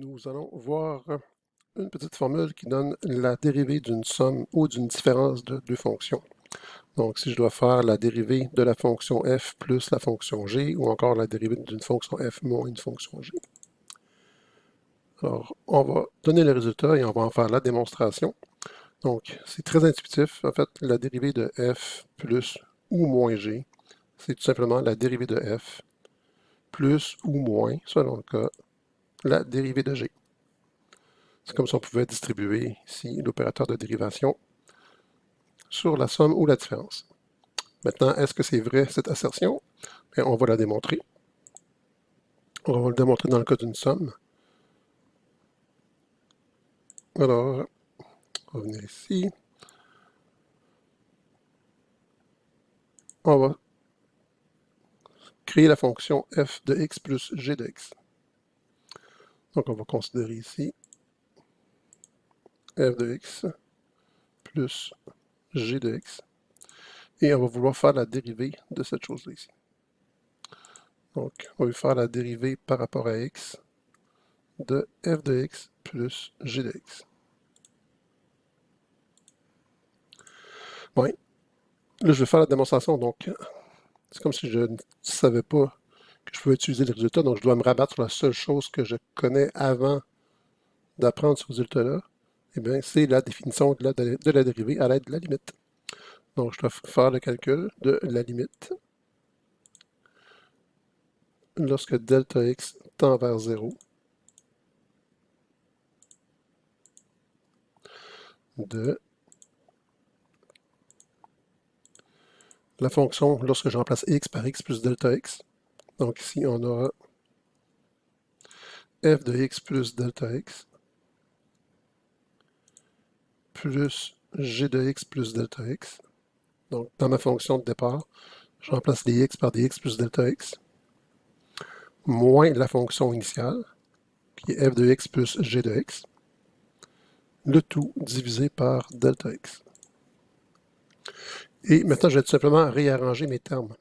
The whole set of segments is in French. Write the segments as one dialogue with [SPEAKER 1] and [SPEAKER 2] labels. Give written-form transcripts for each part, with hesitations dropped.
[SPEAKER 1] Nous allons voir une petite formule qui donne la dérivée d'une somme ou d'une différence de deux fonctions. Donc, si je dois faire la dérivée de la fonction f plus la fonction g, ou encore la dérivée d'une fonction f moins une fonction g. Alors, on va donner le résultat et on va en faire la démonstration. Donc, c'est très intuitif. En fait, la dérivée de f plus ou moins g, c'est tout simplement la dérivée de f plus ou moins, selon le cas, la dérivée de g. C'est comme si on pouvait distribuer ici l'opérateur de dérivation sur la somme ou la différence. Maintenant, est-ce que c'est vrai cette assertion? Bien, on va la démontrer. On va le démontrer dans le cas d'une somme. Alors, on va venir ici. On va créer la fonction f de x plus g de x. Donc, on va considérer ici f de x plus g de x. Et on va vouloir faire la dérivée de cette chose-là ici. Donc, on va faire la dérivée par rapport à x de f de x plus g de x. Bon, là, je vais faire la démonstration. Donc, c'est comme si je ne savais pas que je pouvais utiliser le résultat. Donc, je dois me rabattre sur la seule chose que je connais avant d'apprendre ce résultat-là. Eh bien, c'est la définition de la dérivée à l'aide de la limite. Donc, je dois faire le calcul de la limite lorsque delta x tend vers 0 de la fonction lorsque je remplace x par x plus delta x. Donc, ici, on aura f de x plus delta x plus g de x plus delta x. Donc, dans ma fonction de départ, je remplace les x par des x plus delta x, moins la fonction initiale, qui est f de x plus g de x, le tout divisé par delta x. Et maintenant, je vais tout simplement réarranger mes termes.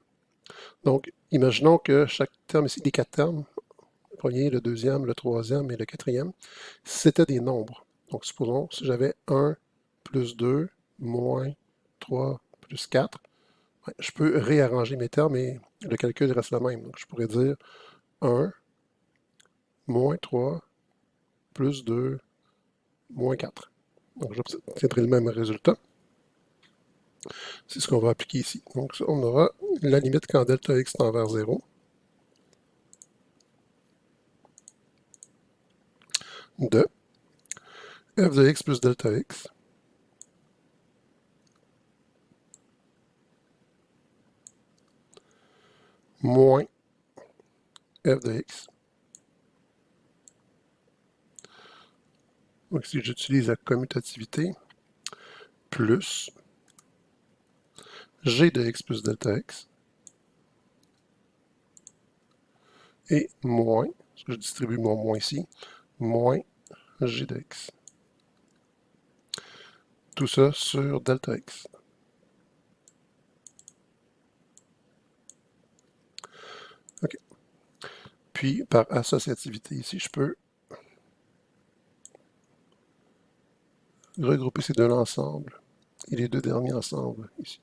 [SPEAKER 1] Donc, imaginons que chaque terme ici, les quatre termes, le premier, le deuxième, le troisième et le quatrième, c'était des nombres. Donc, supposons, si j'avais 1 plus 2 moins 3 plus 4, je peux réarranger mes termes et le calcul reste le même. Donc, je pourrais dire 1 moins 3 plus 2 moins 4. Donc, j'obtiendrai le même résultat. C'est ce qu'on va appliquer ici. Donc, on aura la limite quand delta x tend vers 0 de f de x plus delta x moins f de x. Donc, si j'utilise la commutativité, plus g de x plus delta x, et moins, parce que je distribue mon moins ici, moins g de x. Tout ça sur delta x. OK. Puis, par associativité ici, je peux regrouper ces deux-là ensemble et les deux derniers ensemble ici.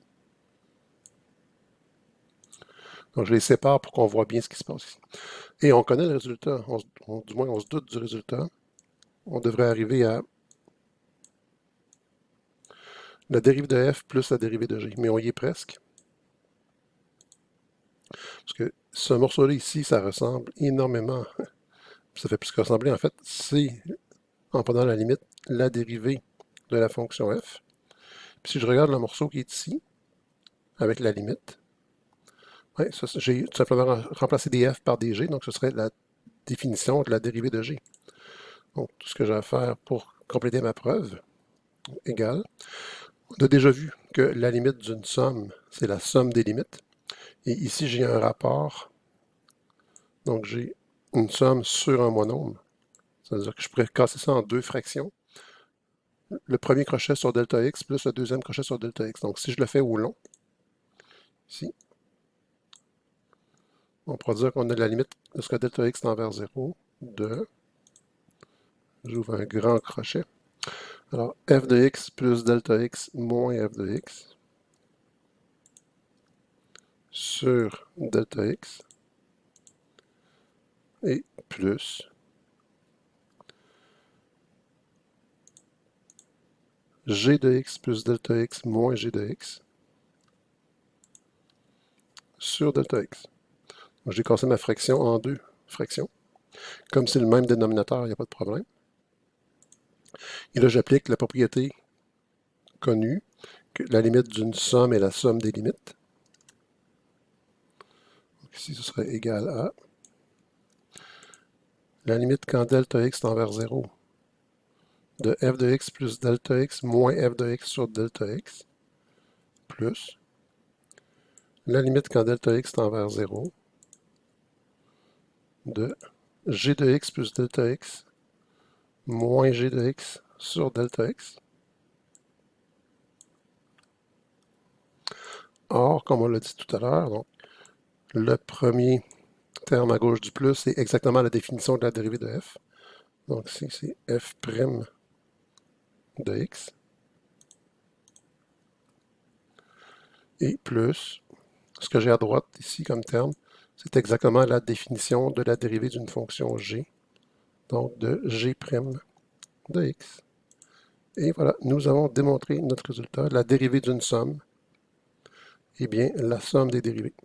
[SPEAKER 1] Donc, je les sépare pour qu'on voit bien ce qui se passe ici. Et on connaît le résultat. Du moins, on se doute du résultat. On devrait arriver à la dérivée de f plus la dérivée de g. Mais on y est presque. Parce que ce morceau-là ici, ça ressemble énormément. Ça fait plus que ressembler. En fait, c'est, en prenant la limite, la dérivée de la fonction f. Puis si je regarde le morceau qui est ici, avec la limite, ouais, j'ai tout simplement remplacé des f par des g, donc ce serait la définition de la dérivée de g. Donc, tout ce que j'ai à faire pour compléter ma preuve, égale. On a déjà vu que la limite d'une somme, c'est la somme des limites. Et ici, j'ai un rapport. Donc, j'ai une somme sur un monôme. C'est-à-dire que je pourrais casser ça en deux fractions. Le premier crochet sur delta x plus le deuxième crochet sur delta x. Donc, si je le fais au long, ici, on pourra dire qu'on a la limite lorsque delta x tend vers 0 de J'ouvre un grand crochet. Alors, f de x plus delta x moins f de x sur delta x et plus g de x plus delta x moins g de x sur delta x. J'ai cassé ma fraction en deux fractions. Comme c'est le même dénominateur, il n'y a pas de problème. Et là, j'applique la propriété connue, que la limite d'une somme est la somme des limites. Donc ici, ce serait égal à la limite quand delta x tend vers 0 de f de x plus delta x moins f de x sur delta x plus la limite quand delta x tend vers 0 de g de x plus delta x moins g de x sur delta x. Or, comme on l'a dit tout à l'heure, donc le premier terme à gauche du plus, c'est exactement la définition de la dérivée de f. Donc ici, c'est f' de x. Et plus, ce que j'ai à droite ici comme terme, c'est exactement la définition de la dérivée d'une fonction g, donc de g' de x. Et voilà, nous avons démontré notre résultat, la dérivée d'une somme, et bien la somme des dérivées.